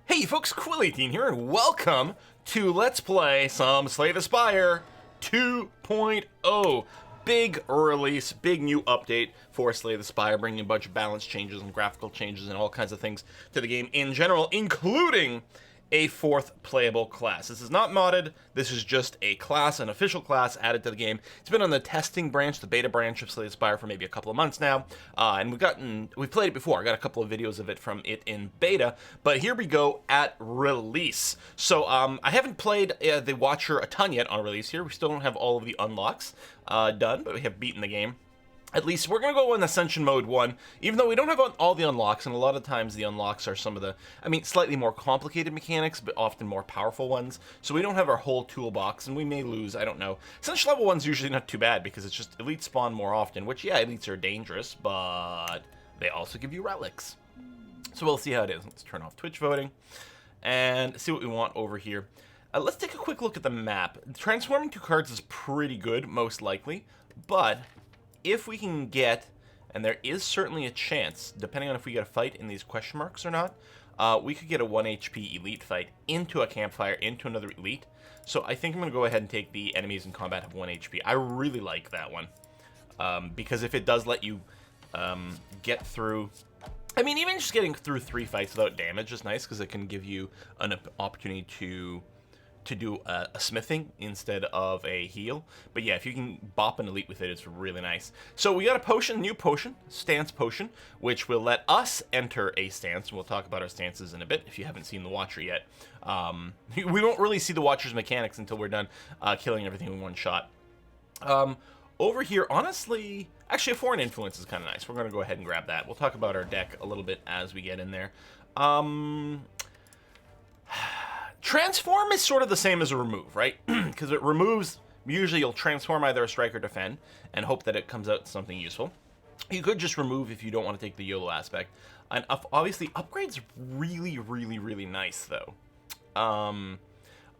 Hey folks, Quill18 here, and welcome to Let's Play some Slay the Spire 2.0. Big release, big new update for Slay the Spire, bringing a bunch of balance changes and graphical changes and all kinds of things to the game in general, including a fourth playable class. This is not modded, this is just a class, an official class added to the game. It's been on the testing branch, the beta branch of Slay the Spire for maybe a couple of months now, and we've played it before. I got a couple of videos of it from it in beta, but here we go at release. So I haven't played the Watcher a ton yet on release here. We still don't have all of the unlocks done, but we have beaten the game. At least we're going to go in Ascension Mode 1, even though we don't have all the unlocks, and a lot of times the unlocks are some of the, slightly more complicated mechanics, but often more powerful ones, so we don't have our whole toolbox, and we may lose, I don't know. Ascension Level 1's usually not too bad, because it's just elites spawn more often, which, yeah, elites are dangerous, but they also give you relics. So we'll see how it is. Let's turn off Twitch voting, and see what we want over here. Let's take a quick look at the map. Transforming 2 cards is pretty good, most likely, but if we can get, and there is certainly a chance, depending on if we get a fight in these question marks or not, we could get a 1 HP elite fight into a campfire, into another elite. So I think I'm going to go ahead and take the enemies in combat have 1 HP. I really like that one, because if it does let you get through, even just getting through 3 fights without damage is nice, because it can give you an opportunity to do a smithing instead of a heal. But yeah, if you can bop an elite with it, it's really nice. So we got a potion, new potion, stance potion, which will let us enter a stance. We'll talk about our stances in a bit if you haven't seen the Watcher yet. We won't really see the Watcher's mechanics until we're done killing everything in one shot. Over here, honestly, actually a foreign influence is kind of nice. We're going to go ahead and grab that. We'll talk about our deck a little bit as we get in there. Transform is sort of the same as a remove, right? Because it removes, usually you'll transform either a strike or defend and hope that it comes out something useful. You could just remove if you don't want to take the YOLO aspect. And obviously, upgrade's really nice, though.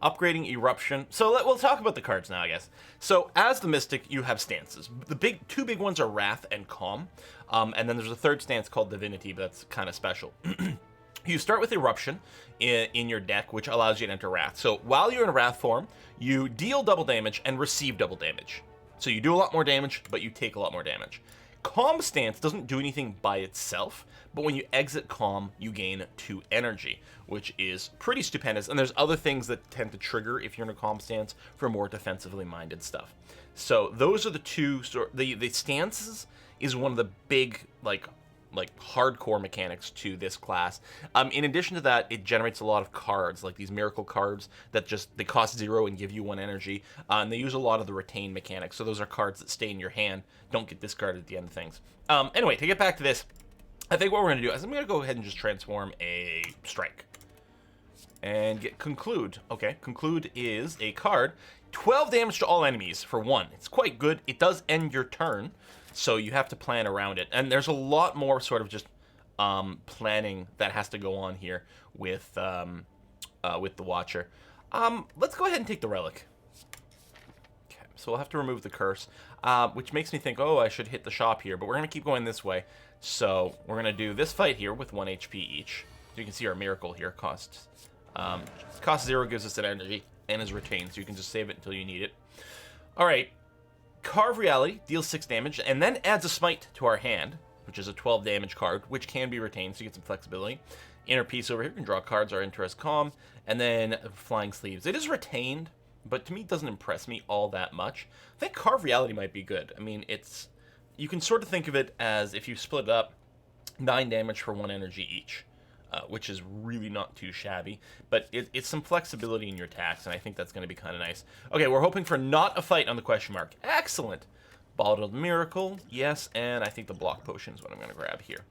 Upgrading Eruption. So we'll talk about the cards now, I guess. So as the Mystic, you have stances. The two big ones are Wrath and Calm. And then there's a third stance called Divinity, but that's kind of special. You start with Eruption in your deck, which allows you to enter Wrath. So while you're in Wrath form, you deal double damage and receive double damage. So you do a lot more damage, but you take a lot more damage. Calm stance doesn't do anything by itself, but when you exit Calm, you gain 2 energy, which is pretty stupendous. And there's other things that tend to trigger if you're in a Calm stance for more defensively minded stuff. So those are the two. The stances is one of the big, like hardcore mechanics to this class. In addition to that, it generates a lot of cards, like these miracle cards that they cost 0 and give you 1 energy, and they use a lot of the retain mechanics. So those are cards that stay in your hand, don't get discarded at the end of things. Anyway, to get back to this, I think what we're going to do is I'm going to go ahead and just transform a strike and get Conclude. Okay, Conclude is a card, 12 damage to all enemies for 1. It's quite good. It does end your turn, so you have to plan around it. And there's a lot more sort of just planning that has to go on here with the Watcher. Let's go ahead and take the Relic. Okay, so we'll have to remove the Curse, which makes me think, oh, I should hit the shop here, but we're going to keep going this way. So we're going to do this fight here with 1 HP each. You can see our Miracle here cost 0, gives us an energy, and is retained, so you can just save it until you need it. All right. Carve Reality deals 6 damage, and then adds a Smite to our hand, which is a 12 damage card, which can be retained, so you get some flexibility. Inner Peace over here, you can draw cards, our Interest Calm, and then Flying Sleeves. It is retained, but to me it doesn't impress me all that much. I think Carve Reality might be good. You can sort of think of it as, if you split it up, 9 damage for 1 energy each. Which is really not too shabby, but it's some flexibility in your attacks, and I think that's going to be kind of nice. Okay, we're hoping for not a fight on the question mark. Excellent. Bottled Miracle, yes, and I think the Block Potion is what I'm going to grab here.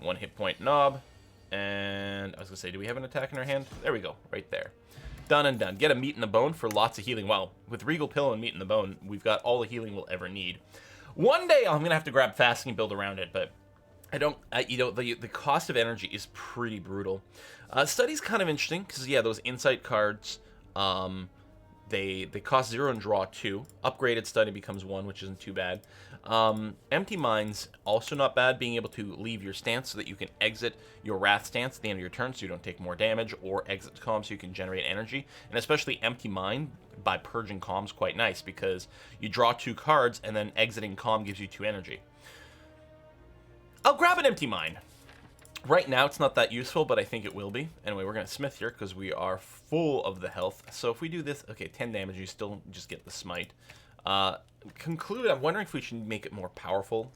1 hit point knob, and I was going to say, do we have an attack in our hand? There we go, right there. Done and done. Get a Meat in the Bone for lots of healing. Wow, with Regal Pill and Meat in the Bone, we've got all the healing we'll ever need. One day I'm going to have to grab Fasting and build around it, but the cost of energy is pretty brutal. Study's kind of interesting because, yeah, those insight cards They cost 0 and draw 2. Upgraded Study becomes 1, which isn't too bad. Empty Mind's also not bad, being able to leave your stance so that you can exit your Wrath stance at the end of your turn so you don't take more damage, or exit Calm so you can generate energy. And especially Empty Mind, by purging Calm's quite nice, because you draw 2 cards and then exiting Calm gives you 2 energy. I'll grab an Empty Mind. Right now, it's not that useful, but I think it will be. Anyway, we're going to Smith here because we are full of the health. So if we do this, okay, 10 damage, you still just get the Smite. Conclude, I'm wondering if we should make it more powerful.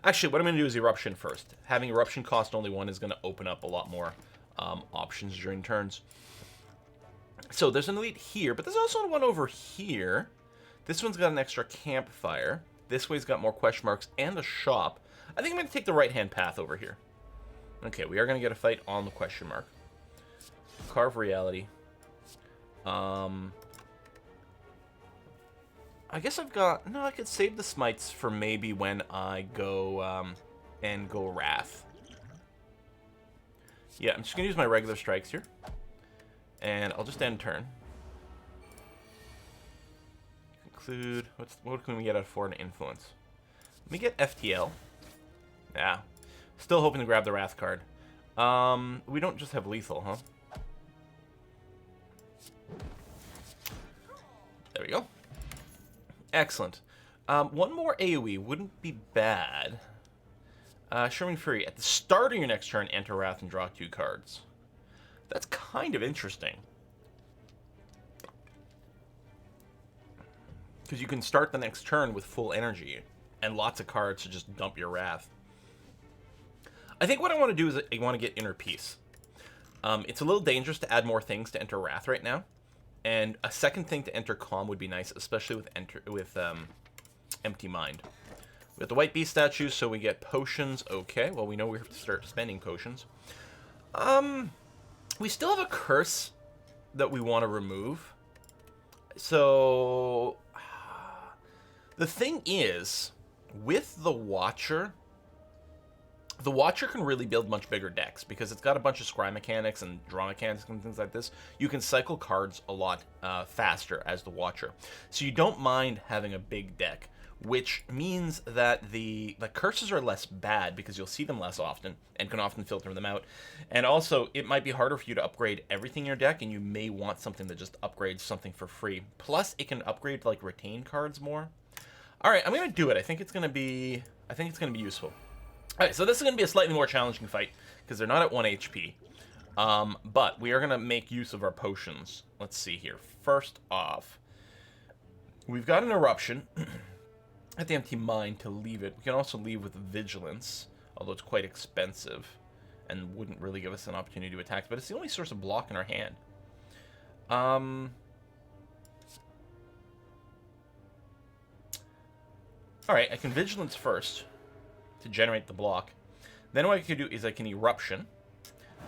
Actually, what I'm going to do is Eruption first. Having Eruption cost only 1 is going to open up a lot more options during turns. So there's an Elite here, but there's also one over here. This one's got an extra Campfire. This way's got more question marks and a shop. I think I'm going to take the right-hand path over here. Okay, we are going to get a fight on the question mark. Carve Reality. I guess I've got... No, I could save the Smites for maybe when I go and go Wrath. Yeah, I'm just going to use my regular strikes here. And I'll just end turn. Conclude. What can we get out for an Influence? Let me get FTL. Yeah. Still hoping to grab the Wrath card. We don't just have lethal, huh? There we go. Excellent. One more AoE wouldn't be bad. Sherman Fury. At the start of your next turn, enter Wrath and draw 2 cards. That's kind of interesting. Because you can start the next turn with full energy and lots of cards to just dump your Wrath. I think what I want to do is I want to get Inner Peace. It's a little dangerous to add more things to enter Wrath right now. And a second thing to enter Calm would be nice, especially with Empty Mind. We have the White Beast statues, so we get potions. Okay, well, we know we have to start spending potions. We still have a curse that we want to remove. So, the thing is, with the Watcher can really build much bigger decks because it's got a bunch of scry mechanics and draw mechanics and things like this. You can cycle cards a lot faster as the Watcher. So you don't mind having a big deck, which means that the curses are less bad because you'll see them less often and can often filter them out. And also, it might be harder for you to upgrade everything in your deck, and you may want something that just upgrades something for free. Plus, it can upgrade like retain cards more. All right, I'm gonna do it. I think it's gonna be useful. All right, so this is going to be a slightly more challenging fight, because they're not at 1 HP. But we are going to make use of our potions. Let's see here. First off, we've got an Eruption at the Empty Mind to leave it. We can also leave with Vigilance, although it's quite expensive and wouldn't really give us an opportunity to attack. But it's the only source of block in our hand. All right, I can Vigilance first to generate the block. Then what I can do is I can Eruption.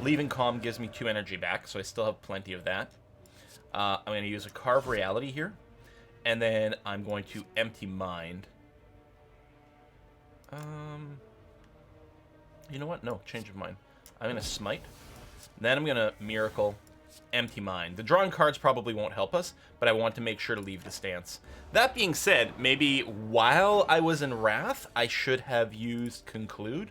Leaving Calm gives me 2 energy back, so I still have plenty of that. I'm going to use a Carve Reality here. And then I'm going to Empty Mind. You know what? No, change of mind. I'm going to Smite. Then I'm going to Miracle, Empty Mind. The drawing cards probably won't help us, but I want to make sure to leave the stance. That being said, maybe while I was in Wrath, I should have used Conclude.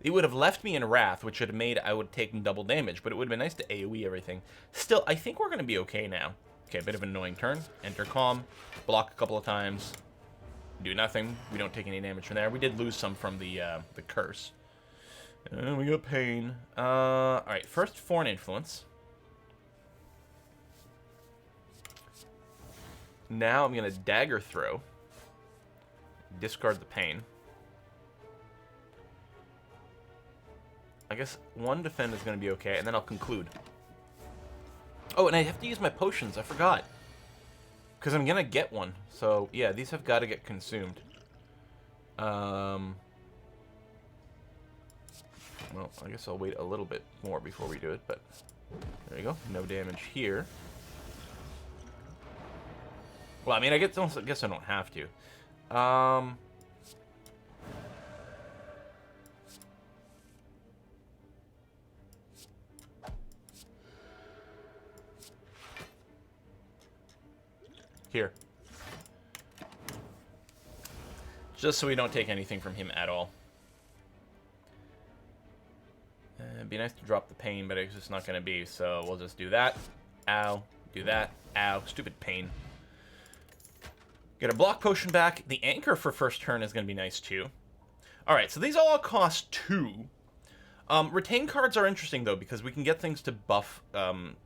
It would have left me in Wrath, which would have made I would have taken double damage, but it would have been nice to AoE everything. Still, I think we're going to be okay now. Okay, a bit of an annoying turn. Enter Calm, block a couple of times, do nothing. We don't take any damage from there. We did lose some from the curse. And we got Pain. All right, first Foreign Influence. Now I'm going to Dagger Throw. Discard the Pain. I guess 1 defend is going to be okay, and then I'll Conclude. Oh, and I have to use my potions. I forgot. Because I'm going to get one. So, yeah, these have got to get consumed. Well, I guess I'll wait a little bit more before we do it, but there you go. No damage here. Well, I mean, I guess I don't have to. Here. Just so we don't take anything from him at all. It'd be nice to drop the pain, but it's just not going to be, so we'll just do that. Ow. Do that. Ow. Stupid pain. Get a block potion back. The anchor for first turn is going to be nice, too. Alright, so these all cost 2. Retain cards are interesting, though, because we can get things to buff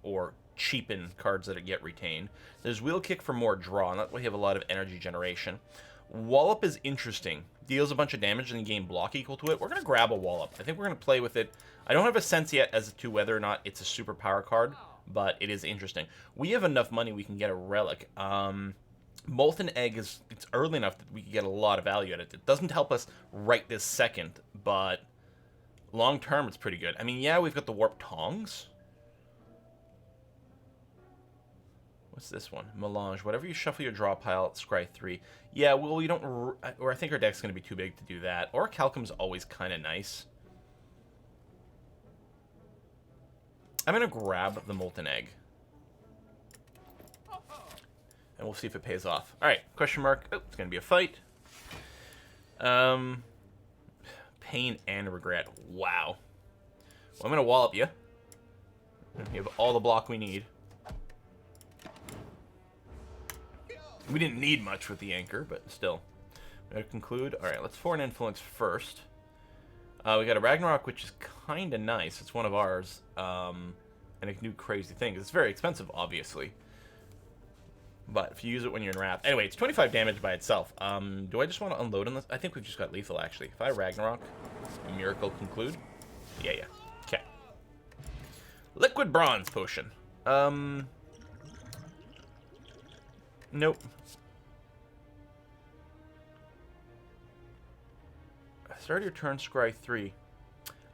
or cheapen cards that get retained. There's Wheel Kick for more draw, and that way you have a lot of energy generation. Wallop is interesting. Deals a bunch of damage and you gain block equal to it. We're going to grab a Wallop. I think we're going to play with it. I don't have a sense yet as to whether or not it's a super power card, but it is interesting. We have enough money we can get a Relic. Molten Egg it's early enough that we can get a lot of value at it. It doesn't help us right this second, but long term it's pretty good. I mean, yeah, we've got the Warp Tongs. What's this one? Melange. Whatever you shuffle your draw pile, scry 3. Yeah, well, we don't... Or I think our deck's going to be too big to do that. Or Calcum's always kind of nice. I'm going to grab the Molten Egg. And we'll see if it pays off. Alright, question mark. Oh, it's going to be a fight. Pain and regret. Wow. Well, I'm going to wallop you. You have all the block we need. We didn't need much with the anchor, but still. We're going to conclude. Alright, let's Foreign Influence first. We got a Ragnarok, which is kind of nice. It's one of ours. And it can do crazy things. It's very expensive, obviously. But if you use it when you're in Wrath... Anyway, it's 25 damage by itself. Do I just want to unload on this? I think we've just got lethal, actually. If I Ragnarok, Miracle conclude. Yeah. Okay. Liquid Bronze Potion. Nope. Start your turn, scry 3.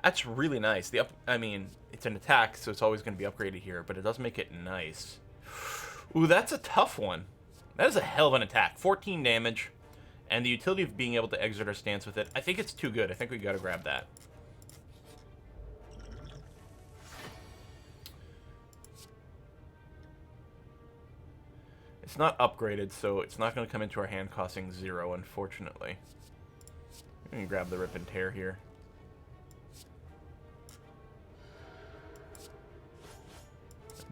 That's really nice. I mean, it's an attack, so it's always going to be upgraded here, but it does make it nice. Ooh, that's a tough one. That is a hell of an attack. 14 damage, and the utility of being able to exert our stance with it. I think it's too good. I think we got to grab that. It's not upgraded, so it's not going to come into our hand costing 0, unfortunately. I'm going to grab the Rip and Tear here.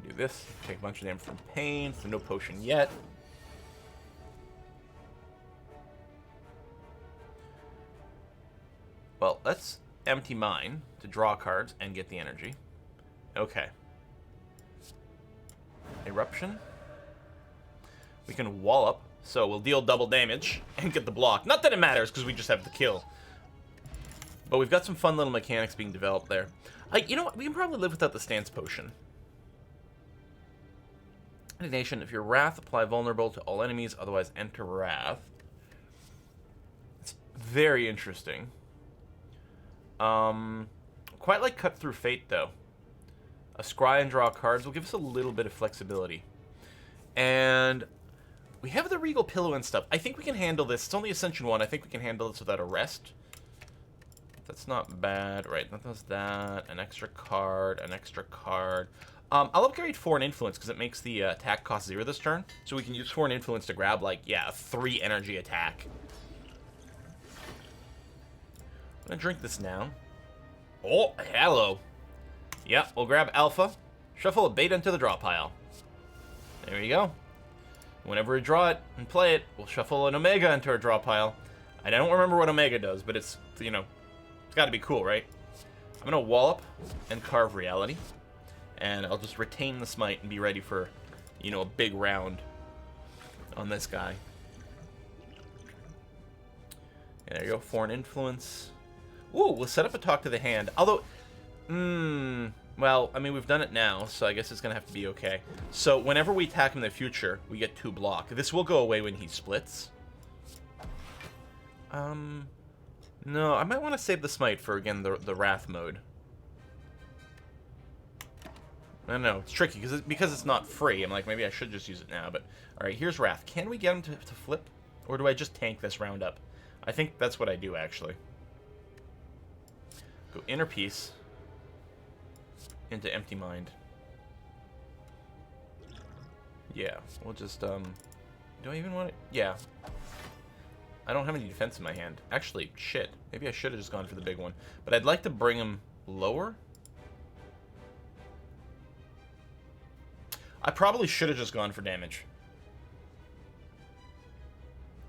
Do this. Take a bunch of damage from pain, so no potion yet. Well, let's empty mine to draw cards and get the energy. Okay. Eruption. We can wallop, so we'll deal double damage and get the block. Not that it matters, because we just have the kill. But we've got some fun little mechanics being developed there. You know what? We can probably live without the stance potion. Nation, if you're Wrath, apply vulnerable to all enemies, otherwise enter Wrath. It's very interesting. Quite like Cut Through Fate, though. A scry and draw cards will give us a little bit of flexibility. And we have the Regal Pillow and stuff. I think we can handle this. It's only Ascension 1. I think we can handle this without a rest. That's not bad. Right, that does that. An extra card, an extra card. I'll upgrade Foreign Influence because it makes the attack cost 0 this turn. So we can use Foreign Influence to grab, like, yeah, a 3 energy attack. I'm going to drink this now. Oh, hello. Yeah, we'll grab Alpha. Shuffle a Beta into the draw pile. There you go. Whenever we draw it and play it, we'll shuffle an Omega into our draw pile. I don't remember what Omega does, but it's, you know, it's got to be cool, right? I'm going to Wallop and Carve Reality. And I'll just retain the Smite and be ready for, you know, a big round on this guy. And there you go, Foreign Influence. Ooh, we'll set up a Talk to the Hand. Although, well, I mean, we've done it now, so I guess it's going to have to be okay. So whenever we attack him in the future, we get 2 block. This will go away when he splits. No, I might want to save the Smite for, again, the Wrath mode. I don't know, it's tricky, because it's not free. I'm like, maybe I should just use it now, but... Alright, here's Wrath. Can we get him to flip? Or do I just tank this round up? I think that's what I do, actually. Go Inner Peace. Into Empty Mind. Yeah, we'll just, Do I even want it? Yeah. I don't have any defense in my hand. Actually, shit. Maybe I should have just gone for the big one. But I'd like to bring him lower. I probably should have just gone for damage.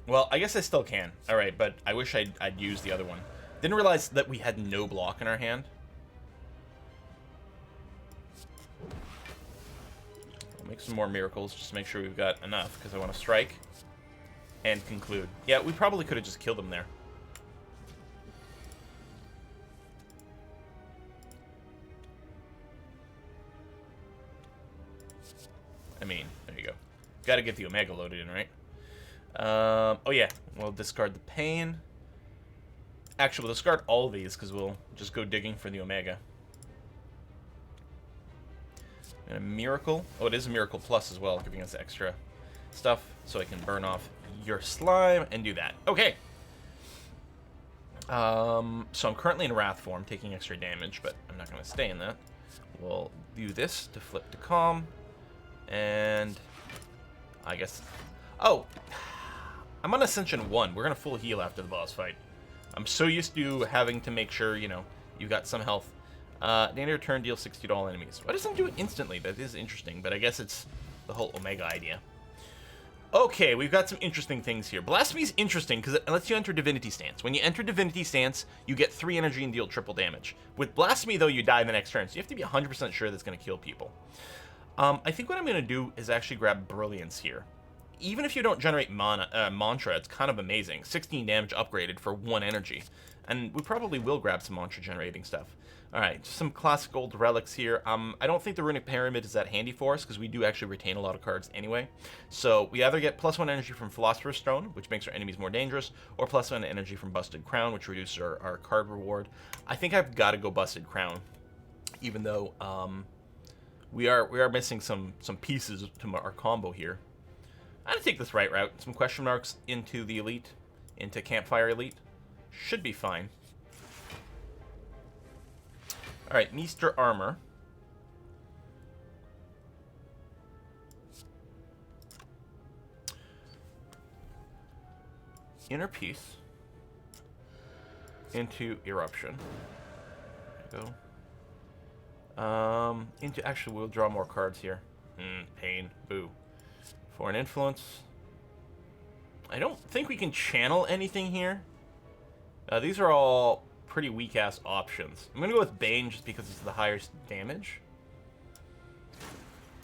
Well, I guess I still can. Alright, but I wish I'd used the other one. Didn't realize that we had no block in our hand. I'll make some more miracles, just to make sure we've got enough, because I want to strike and conclude. Yeah, we probably could have just killed him there. I mean, there you go. Got to get the Omega loaded in, right? Oh yeah, we'll discard the pain. Actually, we'll discard all of these because we'll just go digging for the Omega. And a Miracle. Oh, it is a Miracle Plus as well, giving us extra stuff so I can burn off your slime and do that. Okay. So I'm currently in Wrath form, taking extra damage, but I'm not going to stay in that. We'll do this to flip to Calm. And I guess... Oh! I'm on Ascension 1. We're going to full heal after the boss fight. I'm so used to having to make sure, you know, you've got some health. The end of your turn, deal 60 to all enemies. Why doesn't it do it instantly? That is interesting, but I guess it's the whole Omega idea. Okay, we've got some interesting things here. Blasphemy is interesting because it lets you enter Divinity Stance. When you enter Divinity Stance, you get 3 energy and deal triple damage. With Blasphemy, though, you die the next turn, so you have to be 100% sure that's going to kill people. I think what I'm going to do is actually grab Brilliance here. Even if you don't generate Mantra, it's kind of amazing. 16 damage upgraded for 1 energy. And we probably will grab some Mantra generating stuff. Alright, just some classic old relics here. I don't think the Runic Pyramid is that handy for us, because we do actually retain a lot of cards anyway. So we either get +1 energy from Philosopher's Stone, which makes our enemies more dangerous, or +1 energy from Busted Crown, which reduces our card reward. I think I've got to go Busted Crown, even though we are missing some pieces to our combo here. I'm going to take this right route. Some question marks into the Elite, into Campfire Elite. Should be fine. Alright, Meester Armor. Inner Peace. Into Eruption. There we go. Actually, we'll draw more cards here. Pain. Boo. Foreign Influence. I don't think we can channel anything here. These are all pretty weak-ass options. I'm going to go with Bane just because it's the highest damage.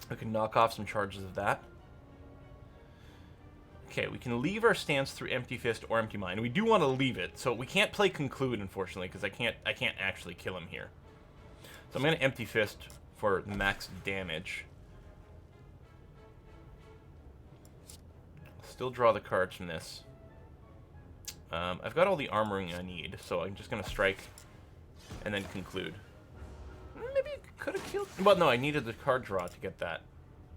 We can knock off some charges of that. Okay, we can leave our stance through Empty Fist or Empty Mind. We do want to leave it, so we can't play Conclude, unfortunately, because I can't actually kill him here. So I'm going to Empty Fist for max damage. Still draw the cards from this. I've got all the armoring I need, so I'm just going to strike and then conclude. Maybe I could have killed... Well, no, I needed the card draw to get that.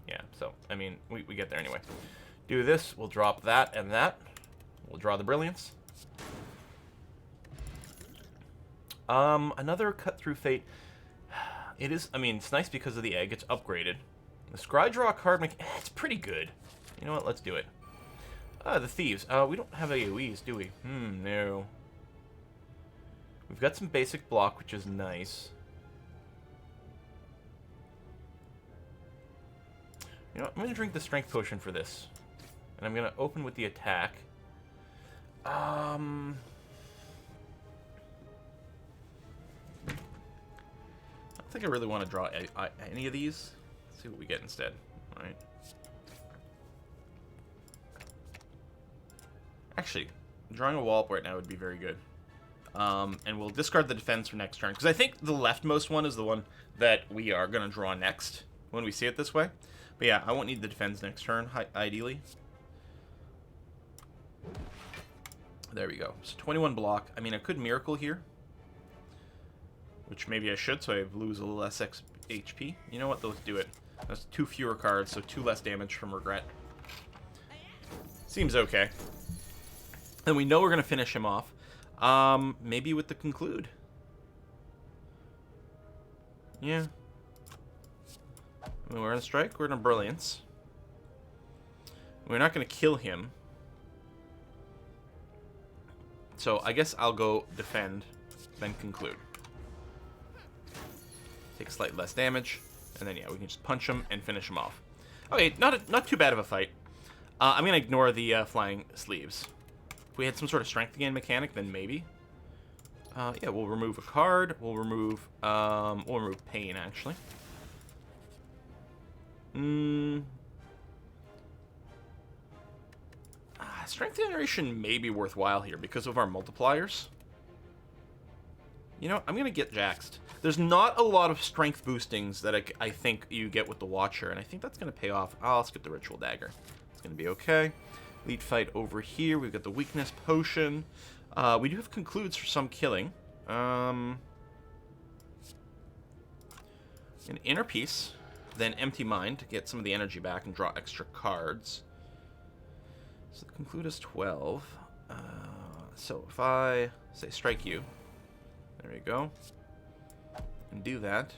Yeah, so, I mean, we get there anyway. Do this, we'll drop that and that. We'll draw the Brilliance. Another Cut Through Fate. It is, I mean, it's nice because of the egg. It's upgraded. The Scry Draw card, it's pretty good. You know what, let's do it. The Thieves. We don't have AoEs, do we? No. We've got some basic block, which is nice. You know what? I'm going to drink the Strength Potion for this. And I'm going to open with the attack. I don't think I really want to draw any of these. Let's see what we get instead. Alright. Actually, drawing a Wallop right now would be very good. And we'll discard the defense for next turn. Because I think the leftmost one is the one that we are going to draw next when we see it this way. But yeah, I won't need the defense next turn, ideally. There we go. So 21 block. I mean, I could Miracle here. Which maybe I should, so I lose a little less HP. You know what? Let's do it. That's 2 fewer cards, so 2 less damage from Regret. Seems okay. And we know we're going to finish him off. Maybe with the Conclude. Yeah. I mean, we're going to Strike. We're going to Brilliance. We're not going to kill him. So I guess I'll go defend, then conclude. Take slightly less damage, and then yeah, we can just punch him and finish him off. Okay, not too bad of a fight. I'm going to ignore the flying sleeves. If we had some sort of strength gain mechanic, then maybe. Yeah, we'll remove a card. We'll remove pain, actually. Strength generation may be worthwhile here because of our multipliers. You know, I'm going to get Jaxed. There's not a lot of strength boostings that I think you get with the Watcher, and I think that's going to pay off. I'll skip the Ritual Dagger. It's going to be okay. Lead fight over here. We've got the Weakness Potion. We do have Concludes for some killing. An Inner Peace. Then Empty Mind to get some of the energy back and draw extra cards. So the Conclude is 12. So if I say Strike You. There we go. And do that.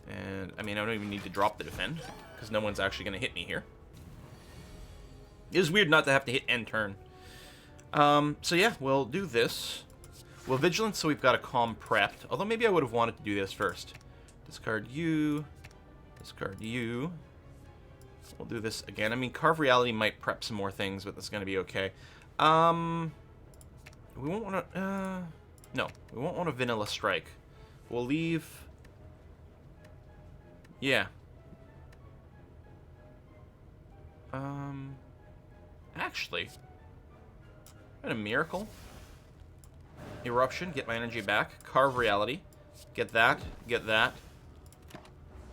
And, I mean, I don't even need to drop the Defend, because no one's actually going to hit me here. It is weird not to have to hit end turn. So yeah, we'll do this. We'll Vigilance, so we've got a Calm prepped. Although maybe I would have wanted to do this first. Discard you. Discard you. We'll do this again. I mean, Carve Reality might prep some more things, but that's going to be okay. We won't want to... no, we won't want a Vanilla Strike. We'll leave... yeah. Actually... and a Miracle. Eruption, get my energy back. Carve Reality. Get that, get that.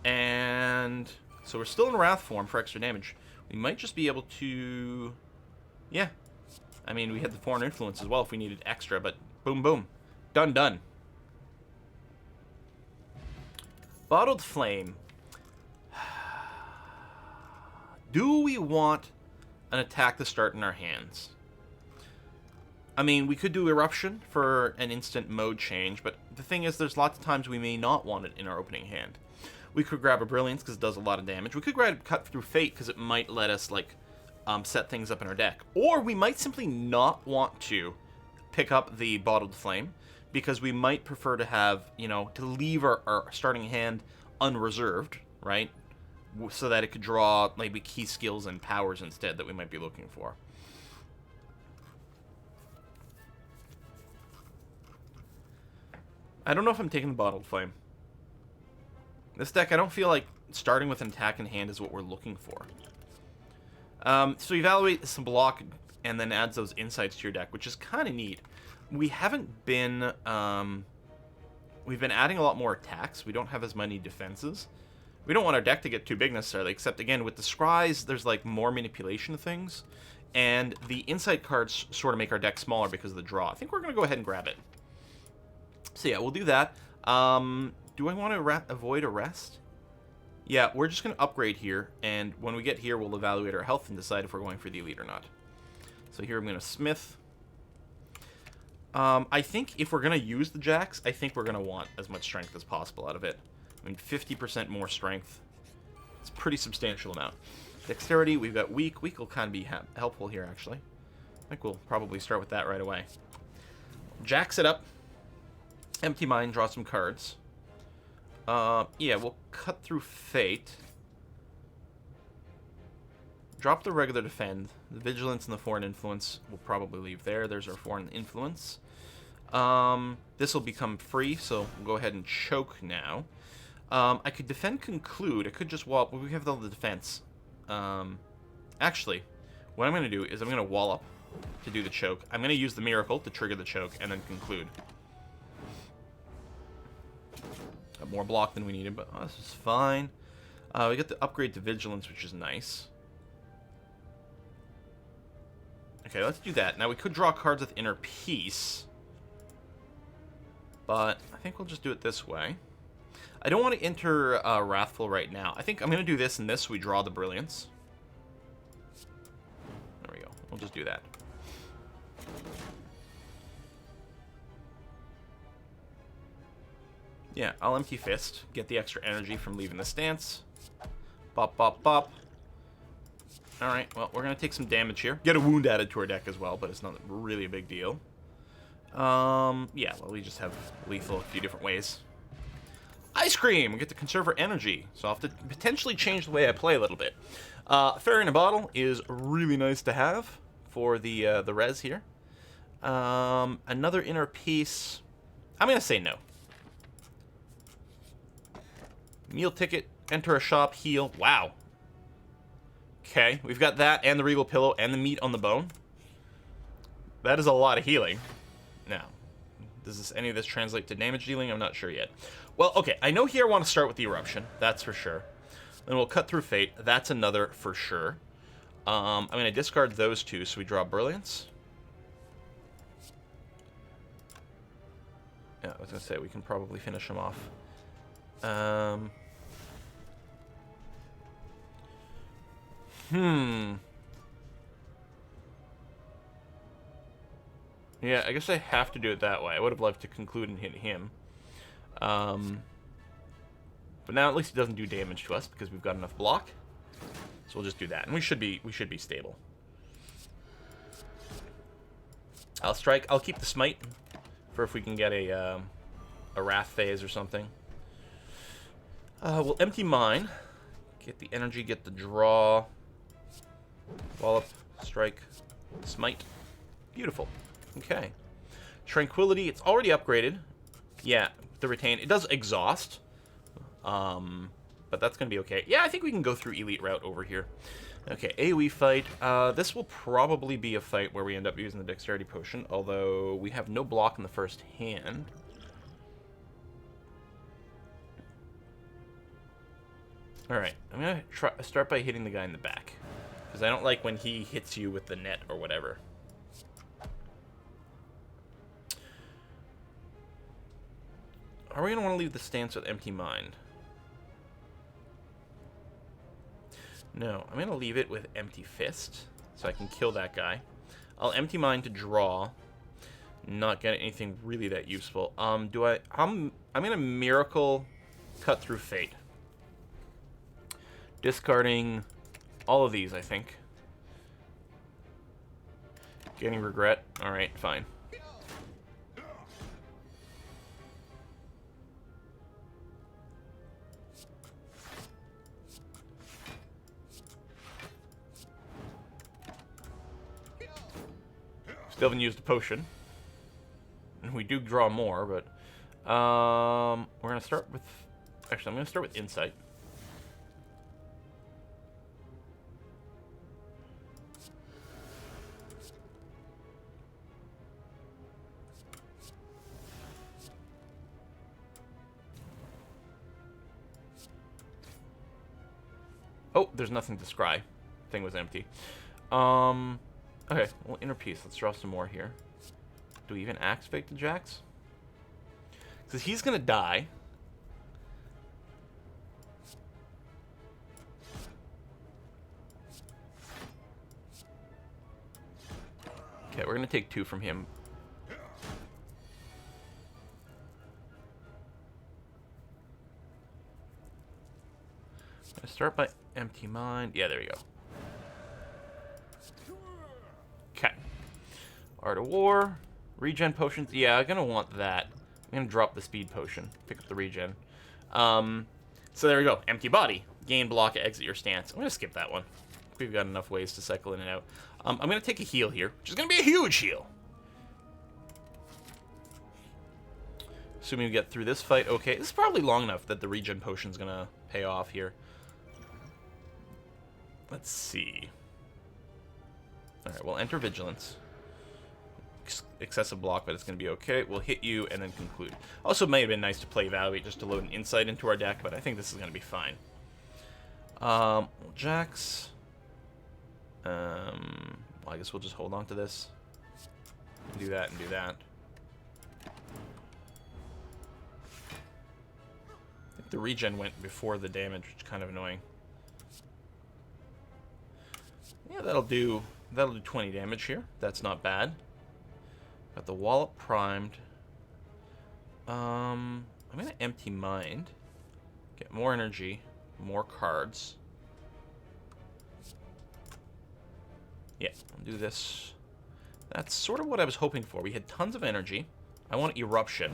And... so we're still in Wrath form for extra damage. We might just be able to... yeah. I mean, we had the Foreign Influence as well if we needed extra, but boom, boom. Done, done. Bottled Flame. Do we want an attack to start in our hands? I mean, we could do Eruption for an instant mode change, but the thing is, there's lots of times we may not want it in our opening hand. We could grab a Brilliance because it does a lot of damage. We could grab Cut Through Fate because it might let us, like, set things up in our deck. Or we might simply not want to pick up the Bottled Flame because we might prefer to have, you know, to leave our starting hand unreserved, right? So that it could draw maybe key skills and powers instead that we might be looking for. I don't know if I'm taking the Bottled Flame. This deck, I don't feel like starting with an attack in hand is what we're looking for. So evaluate some block and then adds those insights to your deck, which is kind of neat. We haven't been... we've been adding a lot more attacks. We don't have as many defenses. We don't want our deck to get too big necessarily, except, again, with the Scries, there's, like, more manipulation of things. And the insight cards sort of make our deck smaller because of the draw. I think we're going to go ahead and grab it. So yeah, we'll do that. Do I want to avoid a rest? Yeah, we're just going to upgrade here, and when we get here, we'll evaluate our health and decide if we're going for the Elite or not. So here I'm going to Smith. I think if we're going to use the Jax, I think we're going to want as much strength as possible out of it. I mean, 50% more strength. It's a pretty substantial amount. Dexterity, we've got Weak. Weak will kind of be helpful here, actually. I think we'll probably start with that right away. Jax it up. Empty Mind, draw some cards. Yeah, we'll Cut Through Fate. Drop the regular Defend. The Vigilance and the Foreign Influence we'll probably leave there. There's our Foreign Influence. This will become free, so we'll go ahead and choke now. I could Defend Conclude. I could just wallop. We have all the defense. Actually, what I'm going to do is I'm going to wallop to do the choke. I'm going to use the Miracle to trigger the choke and then conclude. Got more block than we needed, but this is fine. We got the upgrade to Vigilance, which is nice. Okay, let's do that. Now, we could draw cards with Inner Peace, but I think we'll just do it this way. I don't want to enter Wrathful right now. I think I'm going to do this and this so we draw the Brilliance. There we go. We'll just do that. Yeah, I'll Empty Fist, get the extra energy from leaving the stance. Bop, bop, bop. Alright, well, we're going to take some damage here. Get a wound added to our deck as well, but it's not really a big deal. Yeah, well, we just have lethal a few different ways. Ice cream! We get to conserve our energy, so I'll have to potentially change the way I play a little bit. Fairy in a Bottle is really nice to have for the res here. Another inner piece. I'm going to say no. Meal ticket, enter a shop, heal. Wow. Okay, we've got that and the Regal Pillow and the meat on the bone. That is a lot of healing. Now, does any of this translate to damage dealing? I'm not sure yet. Well, okay, I know here I want to start with the Eruption. That's for sure. Then we'll cut through Fate. That's another for sure. I'm going to discard those two so we draw Brilliance. Yeah, I was going to say, we can probably finish them off. Yeah, I guess I have to do it that way. I would have loved to conclude and hit him. But now at least it doesn't do damage to us because we've got enough block. So we'll just do that. And we should be stable. I'll strike. I'll keep the smite for if we can get a wrath phase or something. We'll empty mine. Get the energy, get the draw. Wallop, strike, smite. Beautiful. Okay. Tranquility, it's already upgraded. Yeah, the retain. It does exhaust. But that's going to be okay. Yeah, I think we can go through Elite Route over here. Okay, AoE fight. This will probably be a fight where we end up using the Dexterity Potion, although we have no block in the first hand. Alright, I'm going to start by hitting the guy in the back. Because I don't like when he hits you with the net or whatever. Are we going to want to leave the stance with Empty Mind? No, I'm going to leave it with Empty Fist. So I can kill that guy. I'll Empty Mind to draw. Not get anything really that useful. I'm going to Miracle Cut Through Fate. Discarding all of these, I think. Getting Regret. Alright, fine. Still haven't used a potion. And we do draw more, but... we're going to start with... Actually, I'm going to start with Insight. Oh, there's nothing to scry. Thing was empty. Okay, well, inner piece. Let's draw some more here. Do we even activate the Jax? Because he's going to die. Okay, we're going to take 2 from him. I'm going to start by Empty Mind. Yeah, there we go. Okay. Art of War. Regen potions. Yeah, I'm going to want that. I'm going to drop the speed potion. Pick up the regen. So there we go. Empty body. Gain block, exit your stance. I'm going to skip that one. We've got enough ways to cycle in and out. I'm going to take a heal here, which is going to be a huge heal. Assuming we get through this fight. Okay, this is probably long enough that the regen potion is going to pay off here. Let's see. Alright, we'll enter Vigilance. Excessive block, but it's going to be okay. We'll hit you and then conclude. Also, it may have been nice to play Evaluate just to load an Insight into our deck, but I think this is going to be fine. Jax. Well, I guess we'll just hold on to this. Do that and do that. I think the regen went before the damage, which is kind of annoying. Yeah, that'll do 20 damage here. That's not bad. Got the Wallop primed. I'm gonna Empty Mind. Get more energy, more cards. Yeah, I'll do this. That's sort of what I was hoping for. We had tons of energy. I want Eruption.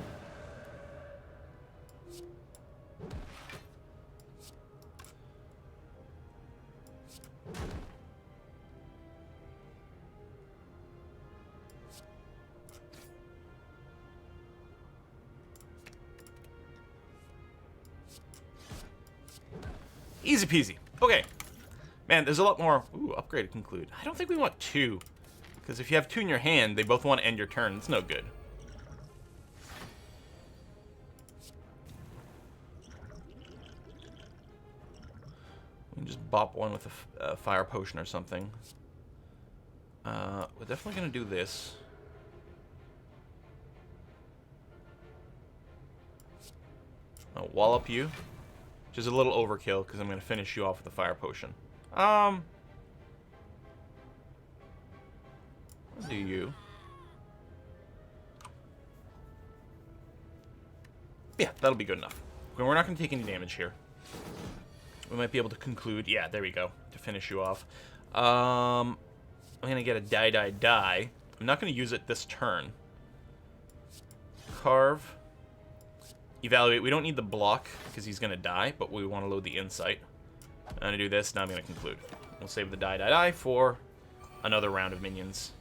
Easy peasy. Okay. Man, there's a lot more. Ooh, upgrade to conclude. I don't think we want 2. Because if you have 2 in your hand, they both want to end your turn. It's no good. We can just bop one with a fire potion or something. We're definitely going to do this. I'll wallop you. Which is a little overkill, because I'm going to finish you off with a fire potion. I'll do you. Yeah, that'll be good enough. We're not going to take any damage here. We might be able to conclude. Yeah, there we go. To finish you off. I'm going to get a die. I'm not going to use it this turn. Carve. Evaluate. We don't need the block because he's going to die, but we want to load the insight. I'm going to do this. Now I'm going to conclude. We'll save the die for another round of minions.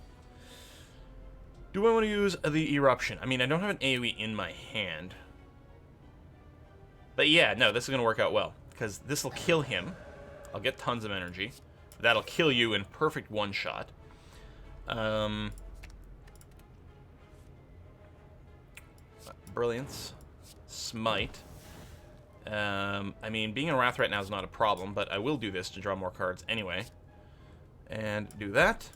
Do I want to use the Eruption? I mean, I don't have an AoE in my hand. But yeah, no, this is going to work out well. Because this will kill him. I'll get tons of energy. That'll kill you in perfect one-shot. Brilliance. Smite. I mean, being in Wrath right now is not a problem, but I will do this to draw more cards anyway. And do that.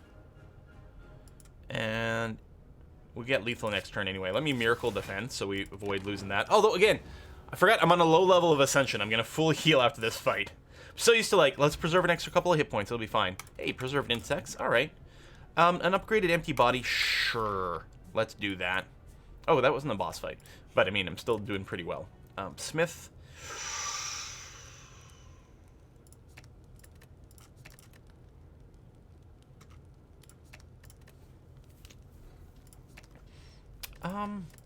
And we'll get lethal next turn anyway. Let me Miracle Defense so we avoid losing that. Although, again, I forgot I'm on a low level of Ascension. I'm going to full heal after this fight. I'm so used to, like, let's preserve an extra couple of hit points. It'll be fine. Hey, preserved insects. All right. An upgraded empty body. Sure. Let's do that. Oh, that wasn't a boss fight. But, I mean, I'm still doing pretty well. Smith.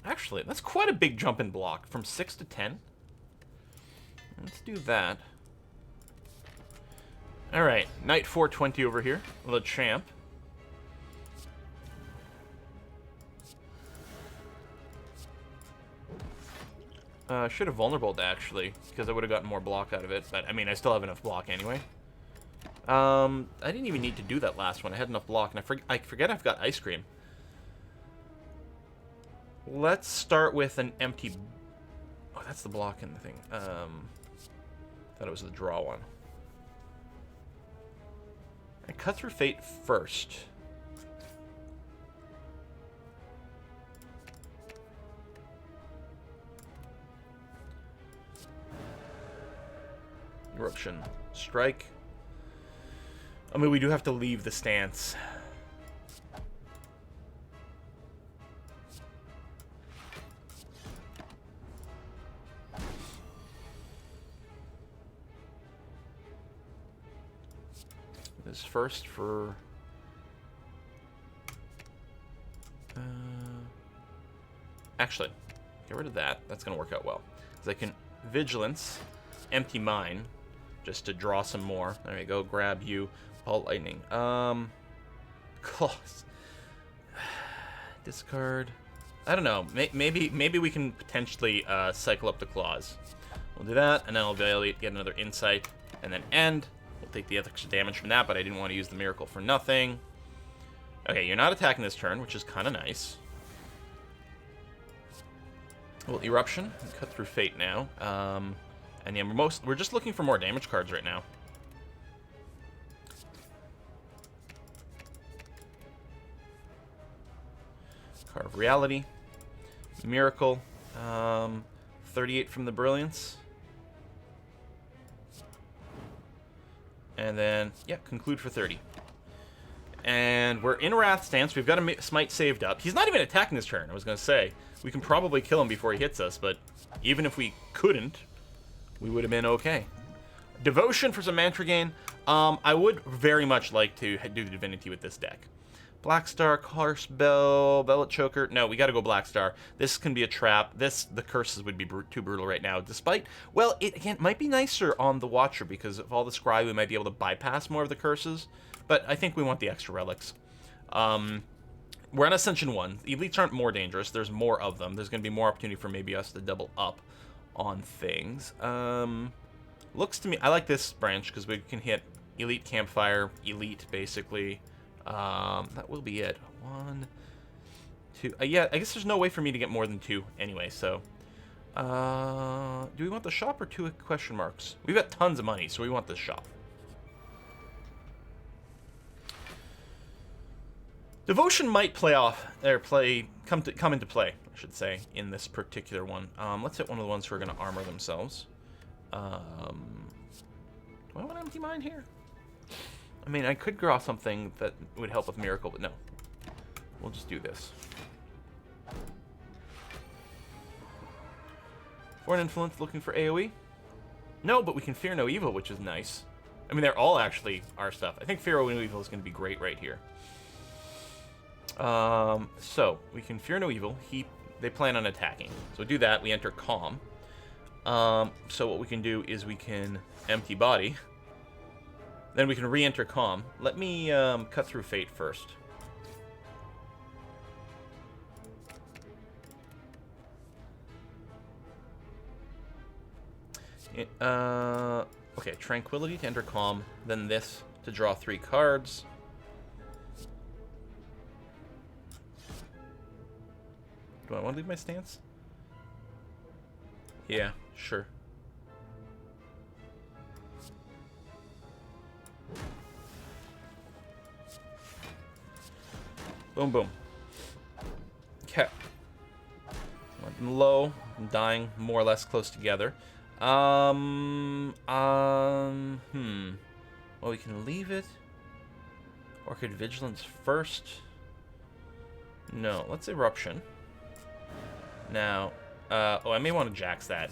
Actually, that's quite a big jump in block. From 6 to 10. Let's do that. Alright, Knight 420 over here. The champ. Should have vulnerable actually, because I would have gotten more block out of it. But, I mean, I still have enough block anyway. I didn't even need to do that last one. I had enough block, and I forget I've got Ice Cream. Let's start with an empty... Oh, that's the block in the thing. Thought it was the draw one. I cut through Fate first. Eruption. Strike. I mean, we do have to leave the stance. This first for... Actually, get rid of that. That's going to work out well. Because I can Vigilance, empty mine, just to draw some more. There we go. Grab you. Ball Lightning. Claws. Discard. I don't know. Maybe we can potentially cycle up the claws. We'll do that, and then I'll evaluate, get another insight, and then end. We'll take the extra damage from that, but I didn't want to use the miracle for nothing. Okay, you're not attacking this turn, which is kind of nice. Well, Eruption. Cut through Fate now. And yeah, we're just looking for more damage cards right now. Carve Reality. Miracle. 38 from the Brilliance. And then, yeah, conclude for 30. And we're in Wrath stance. We've got a Smite saved up. He's not even attacking this turn, I was going to say. We can probably kill him before he hits us, but even if we couldn't, we would have been okay. Devotion for some Mantragain. I would very much like to do the Divinity with this deck. Black Star, Curse Bell, Bellet Choker. No, we gotta go Black Star. This can be a trap. The curses would be too brutal right now. Despite, well, it again might be nicer on the Watcher because of all the Scry, we might be able to bypass more of the curses. But I think we want the extra relics. We're on Ascension 1. The elites aren't more dangerous. There's more of them. There's going to be more opportunity for maybe us to double up on things. Looks to me... I like this branch because we can hit Elite Campfire, Elite, basically. That will be it. 1, 2... yeah, I guess there's no way for me to get more than 2 anyway, so... do we want the shop or 2 question marks? We've got tons of money, so we want the shop. Devotion might come into play, I should say, in this particular one. Let's hit one of the ones who are going to armor themselves. Do I want an empty mine here? I mean, I could draw something that would help with Miracle, but no. We'll just do this. Foreign Influence looking for AoE? No, but we can Fear No Evil, which is nice. I mean, they're all actually our stuff. I think Fear No Evil is going to be great right here. So we can Fear No Evil. They plan on attacking. So do that. We enter Calm. So what we can do is we can Empty Body. Then we can re-enter Calm. Let me cut through Fate first. Okay, Tranquility to enter Calm. Then this to draw 3 cards. Do I want to leave my stance? Yeah, sure. Boom, boom. Okay. Want them low. I'm dying more or less close together. Well, we can leave it. Orchid Vigilance first. No, let's Eruption. Now, I may want to Jax that,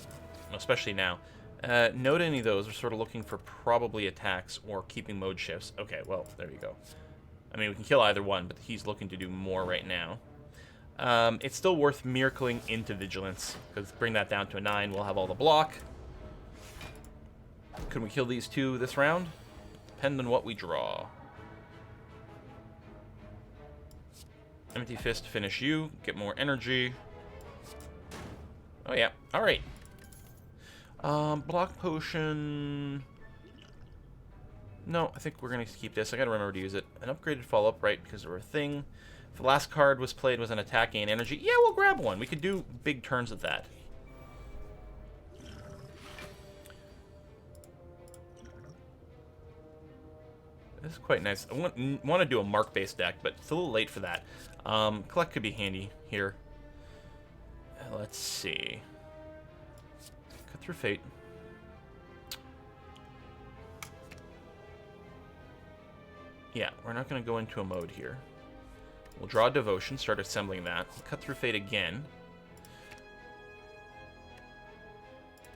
especially now. No to any of those. We're sort of looking for probably attacks or keeping mode shifts. Okay, well, there you go. I mean, we can kill either one, but he's looking to do more right now. It's still worth Miracling into Vigilance, because bring that down to a 9, we'll have all the block. Can we kill these 2 this round? Depend on what we draw. Empty Fist to finish you, get more energy. Oh yeah, alright. Block Potion... No, I think we're going to keep this. I gotta remember to use it. An upgraded follow-up, right, because of our thing. If the last card was played was an attack gain energy, yeah, we'll grab one. We could do big turns with that. This is quite nice. I want to do a mark-based deck, but it's a little late for that. Collect could be handy here. Let's see. Cut through Fate. Yeah, we're not going to go into a mode here. We'll draw Devotion, start assembling that. We'll cut through Fate again.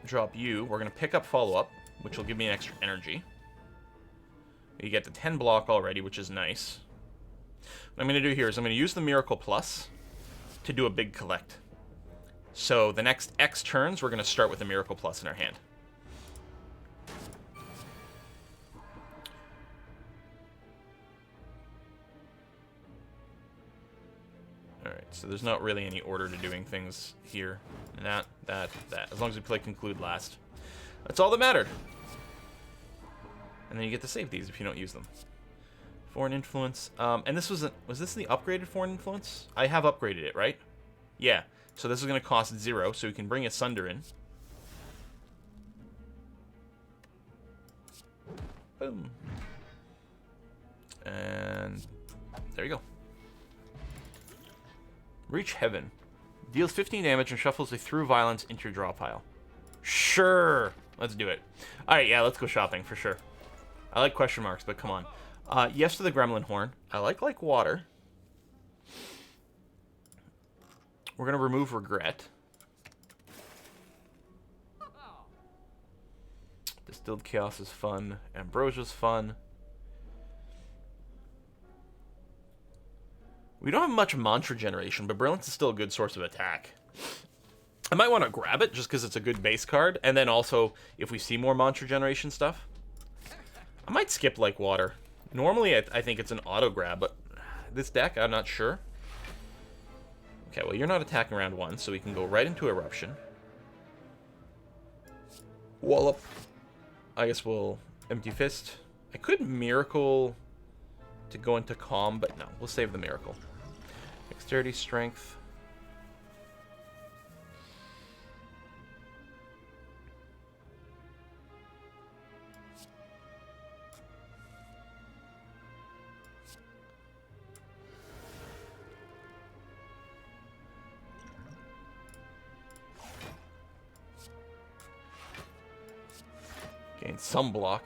Drop you. We're going to pick up Follow-Up, which will give me an extra energy. You get the 10 block already, which is nice. What I'm going to do here is I'm going to use the Miracle Plus to do a big collect. So the next X turns, we're going to start with the Miracle Plus in our hand. Alright, so there's not really any order to doing things here. That. As long as we play Conclude last. That's all that mattered. And then you get to save these if you don't use them. Foreign Influence. And this was this the upgraded Foreign Influence? I have upgraded it, right? Yeah. So this is going to cost 0, so we can bring Asunder in. Boom. And there you go. Reach Heaven. Deals 15 damage and shuffles a Through Violence into your draw pile. Sure. Let's do it. Alright, yeah, let's go shopping for sure. I like question marks, but come on. Yes to the Gremlin Horn. I like water. We're going to remove Regret. This Distilled Chaos is fun. Ambrosia's fun. We don't have much mantra generation, but Brilliance is still a good source of attack. I might want to grab it just because it's a good base card, and then also if we see more mantra generation stuff, I might skip Like Water. Normally I think it's an auto grab, but this deck I'm not sure. Okay, well you're not attacking round 1, so we can go right into Eruption. Wallop. I guess we'll Empty Fist. I could Miracle to go into Calm, but no, we'll save the Miracle. Dexterity, Strength. Gain some block.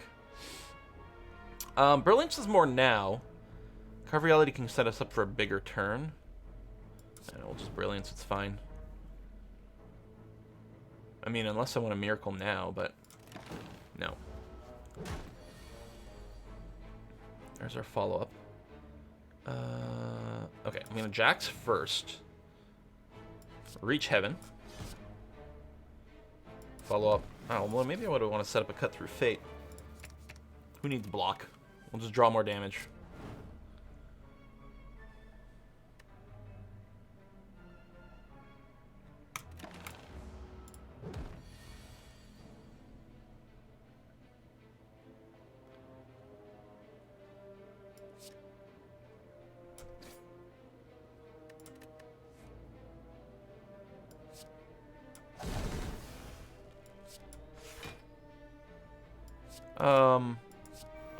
Brilliance is more now. Carve Reality can set us up for a bigger turn. And we'll just Brilliance, it's fine. I mean, unless I want a Miracle now, but no. There's our follow-up. Okay, I'm gonna Jax first. Reach Heaven. Follow up. Oh, well, maybe I would want to set up a Cut Through Fate. Who needs block? We'll just draw more damage.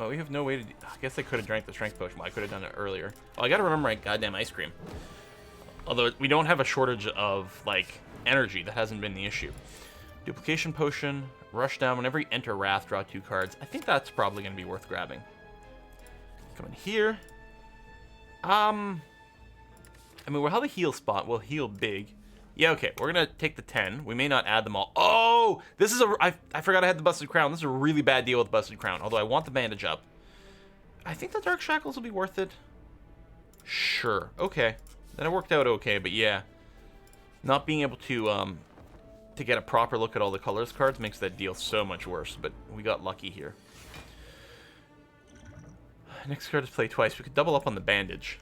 Oh, we have no way to... I guess I could have drank the strength potion. Well, I could have done it earlier. Well, I gotta remember my goddamn ice cream. Although, we don't have a shortage of, like, energy. That hasn't been the issue. Duplication potion, rush down. Whenever you enter Wrath, draw 2 cards. I think that's probably going to be worth grabbing. Come in here. I mean, we'll have a heal spot. We'll heal big. Yeah, okay. We're going to take the 10. We may not add them all. Oh! This is a... I forgot I had the Busted Crown. This is a really bad deal with Busted Crown. Although I want the bandage up. I think the Dark Shackles will be worth it. Sure. Okay. Then it worked out okay, but yeah. Not being able to get a proper look at all the colors cards makes that deal so much worse. But we got lucky here. Next card is play twice. We could double up on the bandage.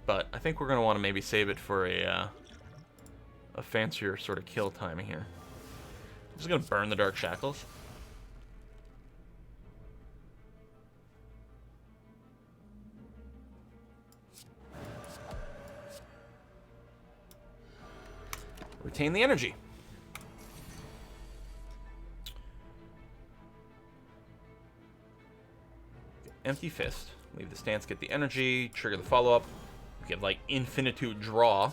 But I think we're going to want to maybe save it for a fancier sort of kill time here. I'm just going to burn the Dark Shackles. Retain the energy. Empty Fist. Leave the stance, get the energy, trigger the follow-up. We get like infinitude draw.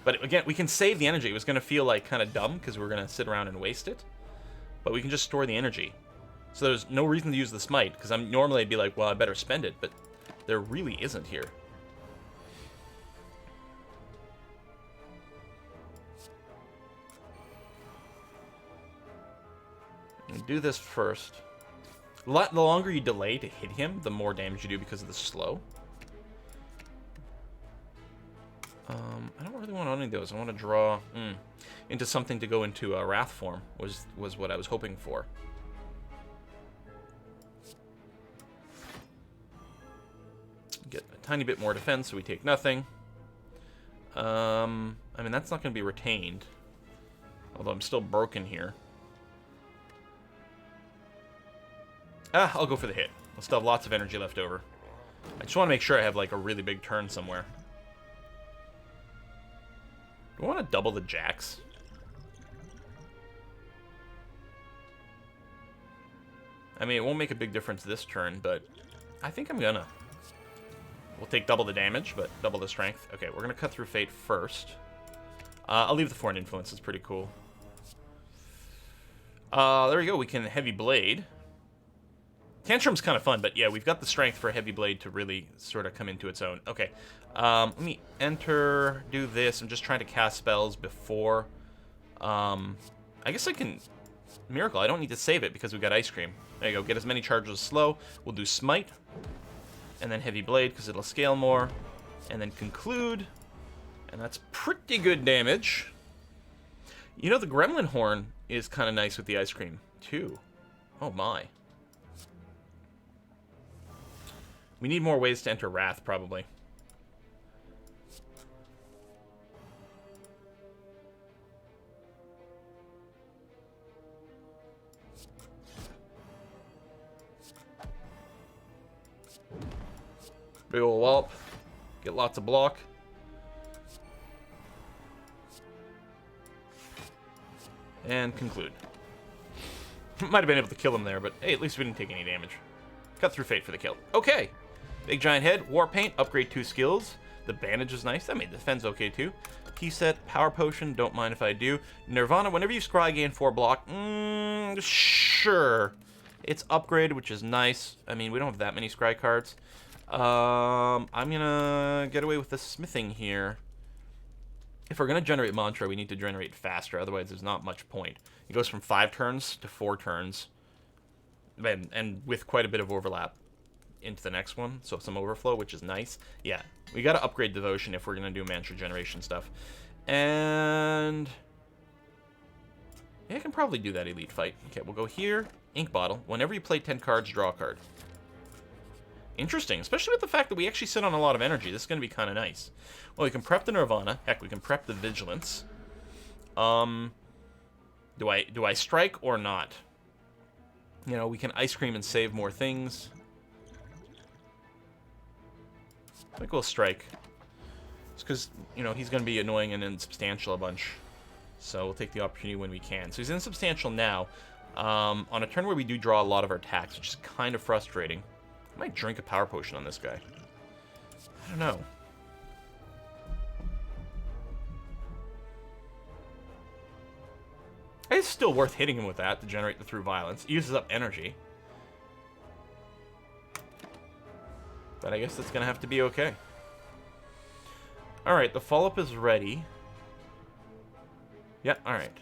But again, we can save the energy. It was going to feel like kind of dumb because we're going to sit around and waste it. But we can just store the energy. So there's no reason to use the Smite, because normally I'd be like, well, I better spend it, but there really isn't here. Do this first. The longer you delay to hit him, the more damage you do because of the slow. I don't really want any of those. I want to draw into something to go into a Wrath form, was what I was hoping for. Get a tiny bit more defense, so we take nothing. I mean, that's not going to be retained. Although I'm still broken here. I'll go for the hit. I'll still have lots of energy left over. I just want to make sure I have, like, a really big turn somewhere. Do I want to double the Jax? I mean, it won't make a big difference this turn, but I think I'm gonna. We'll take double the damage, but double the strength. Okay, we're gonna cut through Fate first. I'll leave the Foreign Influence. It's pretty cool. There we go. We can Heavy Blade. Tantrum's kind of fun, but yeah, we've got the strength for Heavy Blade to really sort of come into its own. Okay, let me enter, do this. I'm just trying to cast spells before. I guess I can Miracle. I don't need to save it because we got Ice Cream. There you go. Get as many charges as slow. We'll do Smite. And then Heavy Blade because it'll scale more. And then Conclude. And that's pretty good damage. You know, the Gremlin Horn is kind of nice with the Ice Cream, too. Oh, my. We need more ways to enter Wrath, probably. Big ol' wallop. Get lots of block. And conclude. Might have been able to kill him there, but hey, at least we didn't take any damage. Cut through fate for the kill. Okay. Big giant head, war paint, upgrade 2 skills. The bandage is nice. That made the defense okay too. Key set, power potion, don't mind if I do. Nirvana, whenever you scry, gain 4 block. Sure. It's upgraded, which is nice. I mean, we don't have that many scry cards. I'm gonna get away with the smithing here. If we're gonna generate mantra, we need to generate faster. Otherwise, there's not much point. It goes from 5 turns to 4 turns, and with quite a bit of overlap into the next one. So some overflow, which is nice. Yeah, we gotta upgrade devotion if we're gonna do mantra generation stuff. And yeah, I can probably do that elite fight. Okay, we'll go here. Ink bottle. Whenever you play 10 cards, draw a card. Interesting, especially with the fact that we actually sit on a lot of energy. This is going to be kind of nice. Well, we can prep the Nirvana. Heck, we can prep the Vigilance. Do I strike or not? You know, we can Ice Cream and save more things. I think we'll strike. It's because, you know, he's going to be annoying and insubstantial a bunch. So we'll take the opportunity when we can. So he's insubstantial now. On a turn where we do draw a lot of our attacks, which is kind of frustrating. I might drink a power potion on this guy. I don't know. It's still worth hitting him with that to generate the through violence. It uses up energy. But I guess that's going to have to be okay. Alright, the follow-up is ready. Yeah, alright.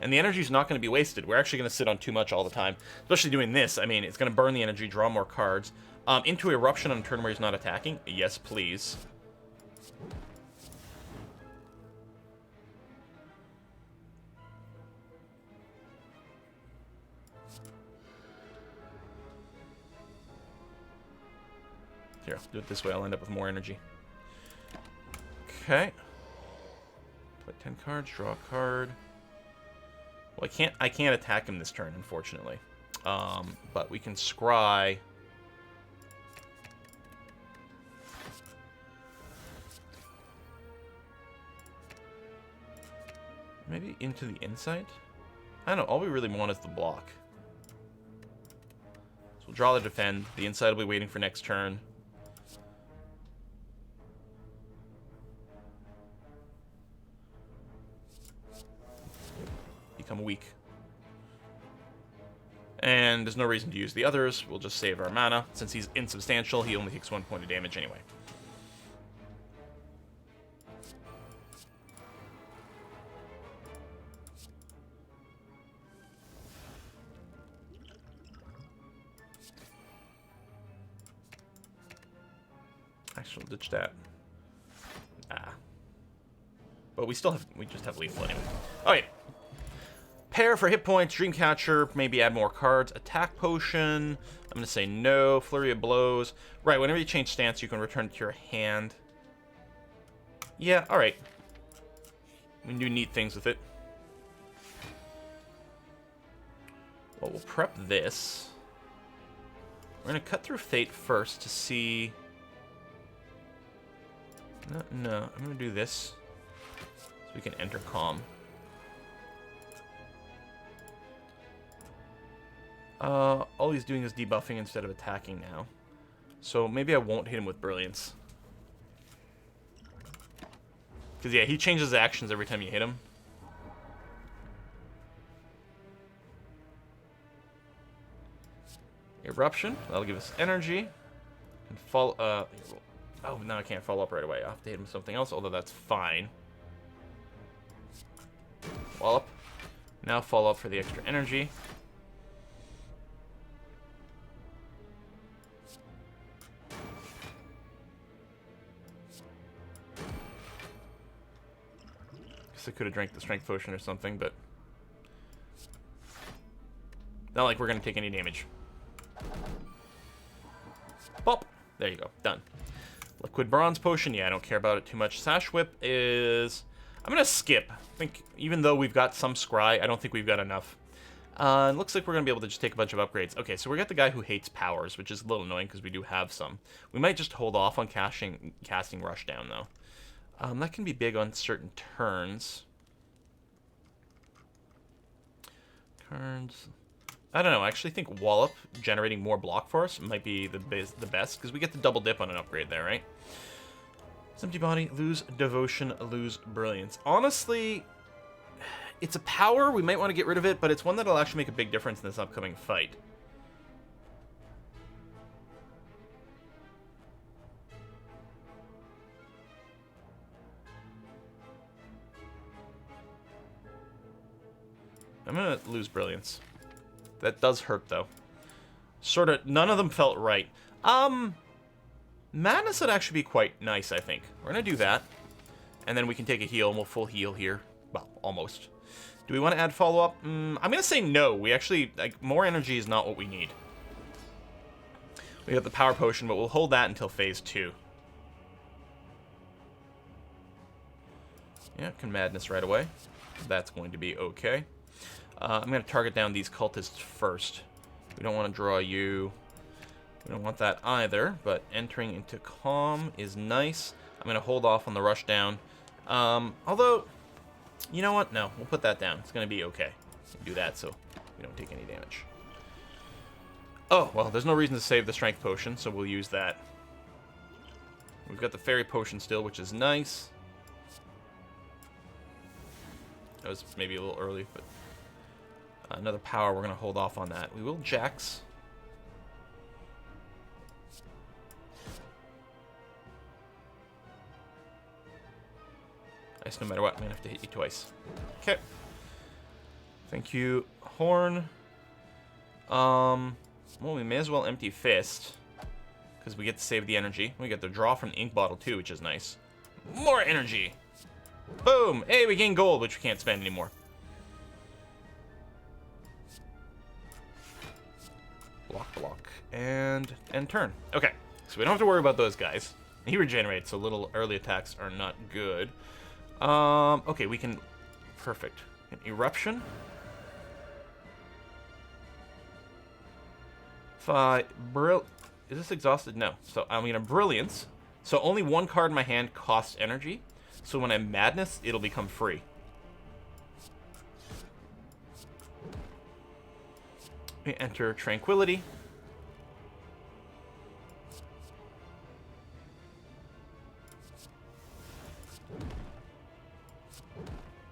And the energy's not going to be wasted. We're actually going to sit on too much all the time. Especially doing this. I mean, it's going to burn the energy, draw more cards. Into Eruption on a turn where he's not attacking. Yes, please. Here, I'll do it this way. I'll end up with more energy. Okay. Play 10 cards, draw a card. Well, I can't attack him this turn, unfortunately. But we can scry. Maybe into the insight? I don't know. All we really want is the block. So we'll draw the defend. The insight will be waiting for next turn. Become weak. And there's no reason to use the others. We'll just save our mana. Since he's insubstantial, he only takes 1 point of damage anyway. Actually, we'll ditch that. But we just have lethal anyway. Alright. Pair for hit points, Dreamcatcher, maybe add more cards. Attack Potion, I'm going to say no. Flurry of Blows. Right, whenever you change stance, you can return it to your hand. Yeah, alright. We can do neat things with it. Well, we'll prep this. We're going to cut through Fate first to see... No, I'm going to do this. So we can enter Calm. All he's doing is debuffing instead of attacking now. So maybe I won't hit him with Brilliance. Because, yeah, he changes actions every time you hit him. Eruption. That'll give us energy. And follow... oh, no, I can't follow up right away. I'll have to hit him with something else, although that's fine. Wallop. Now follow up for the extra energy. Guess I could have drank the strength potion or something, but not like we're going to take any damage. Pop! There you go. Done. Liquid bronze potion. Yeah, I don't care about it too much. Sash whip is... I'm going to skip. I think even though we've got some scry, I don't think we've got enough. It looks like we're going to be able to just take a bunch of upgrades. Okay, so we got the guy who hates powers, which is a little annoying because we do have some. We might just hold off on casting Rushdown, though. That can be big on certain turns. Turns... I don't know, I actually think Wallop generating more block for us might be the best, because we get the double dip on an upgrade there, right? Empty body, lose devotion, lose brilliance. Honestly, it's a power, we might want to get rid of it, but it's one that'll actually make a big difference in this upcoming fight. I'm gonna lose brilliance. That does hurt, though. Sort of, none of them felt right. Madness would actually be quite nice, I think. We're going to do that. And then we can take a heal, and we'll full heal here. Well, almost. Do we want to add follow-up? I'm going to say no. We actually, like, more energy is not what we need. We got the power potion, but we'll hold that until phase 2. Yeah, can madness right away. That's going to be okay. I'm going to target down these cultists first. We don't want to draw you. We don't want that either, but entering into calm is nice. I'm going to hold off on the rush down. Although, you know what? No, we'll put that down. It's going to be okay. Do that so we don't take any damage. Oh, well, there's no reason to save the strength potion, so we'll use that. We've got the fairy potion still, which is nice. That was maybe a little early, but... another power, we're going to hold off on that. We will Jax. Nice, no matter what, I'm going to have to hit you twice. Okay. Thank you, Horn. Well, we may as well empty Fist, because we get to save the energy. We get the draw from the ink bottle, too, which is nice. More energy! Boom! Hey, we gain gold, which we can't spend anymore. Block, and turn. Okay, so we don't have to worry about those guys. He regenerates, so little early attacks are not good. Okay, we can... Perfect. An eruption. Is this exhausted? No. So I'm gonna brilliance. So only one card in my hand costs energy. So when I madness, it'll become free. We enter tranquility.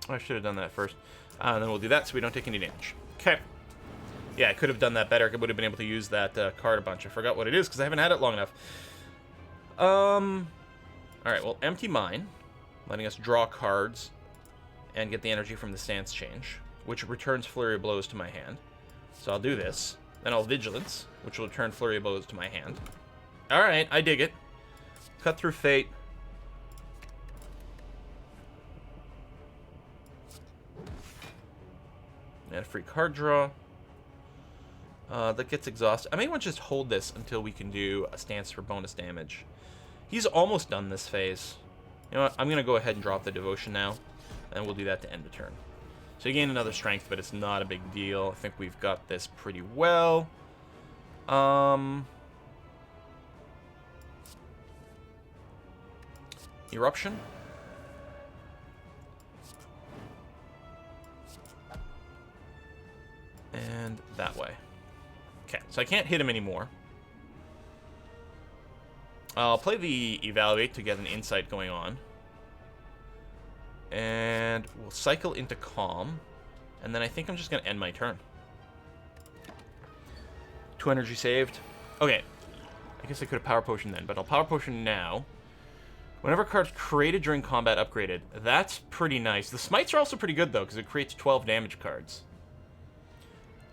I should have done that first. And then we'll do that so we don't take any damage. Okay. Yeah, I could have done that better. I would have been able to use that card a bunch. I forgot what it is because I haven't had it long enough. Alright, well, empty mine. Letting us draw cards and get the energy from the stance change, which returns Flurry of Blows to my hand. So I'll do this. Then I'll Vigilance, which will return Flurry of Blows to my hand. Alright, I dig it. Cut through Fate. And a free card draw. That gets exhausted. I may want to just hold this until we can do a stance for bonus damage. He's almost done this phase. You know what? I'm going to go ahead and drop the devotion now. And we'll do that to end the turn. So you gain another strength, but it's not a big deal. I think we've got this pretty well. Eruption. And that way. Okay, so I can't hit him anymore. I'll play the Evaluate to get an insight going on. And we'll cycle into Calm. And then I think I'm just going to end my turn. 2 energy saved. Okay. I guess I could have Power Potion then, but I'll Power Potion now. Whenever cards created during combat upgraded. That's pretty nice. The smites are also pretty good, though, because it creates 12 damage cards.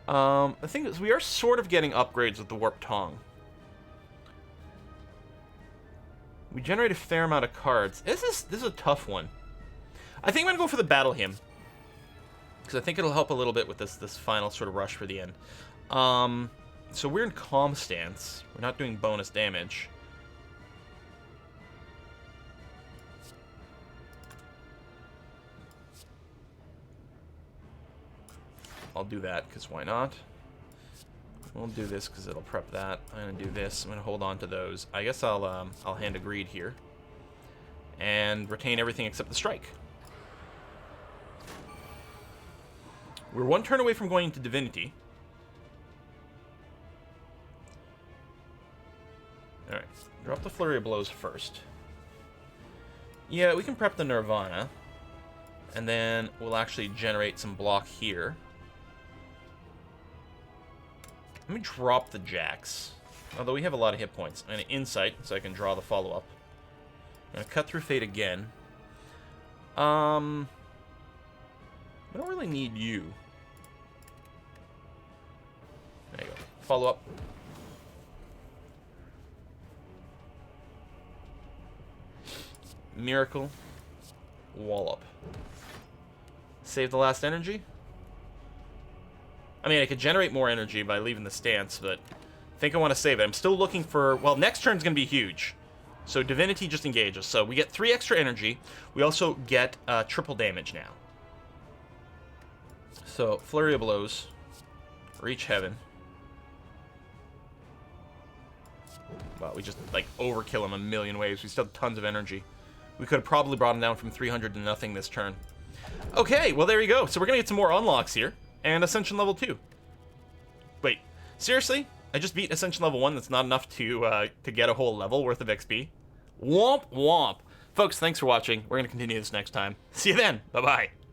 The thing is, we are sort of getting upgrades with the Warp Tongue. We generate a fair amount of cards. This is a tough one. I think I'm going to go for the Battle Hymn. Because I think it'll help a little bit with this final sort of rush for the end. So we're in Calm stance. We're not doing bonus damage. I'll do that, because why not? We'll do this, because it'll prep that. I'm going to do this. I'm going to hold on to those. I guess I'll hand a greed here. And retain everything except the strike. We're one turn away from going into Divinity. Alright, drop the Flurry of Blows first. Yeah, we can prep the Nirvana. And then we'll actually generate some block here. Let me drop the Jacks. Although we have a lot of hit points. And an Insight, so I can draw the follow-up. I'm going to cut through Fate again. I don't really need you. There you go. Follow-up. Miracle. Wallop. Save the last energy. I mean, I could generate more energy by leaving the stance, but I think I want to save it. I'm still looking for... Well, next turn's going to be huge. So Divinity just engages. So we get 3 extra energy. We also get triple damage now. So, Flurry of Blows. Reach Heaven. Wow, we just, like, overkill him a million ways. We still have tons of energy. We could have probably brought him down from 300 to nothing this turn. Okay, well, there you go. So we're going to get some more unlocks here. And Ascension level 2. Wait, seriously? I just beat Ascension level 1. That's not enough to get a whole level worth of XP. Womp womp. Folks, thanks for watching. We're going to continue this next time. See you then. Bye-bye.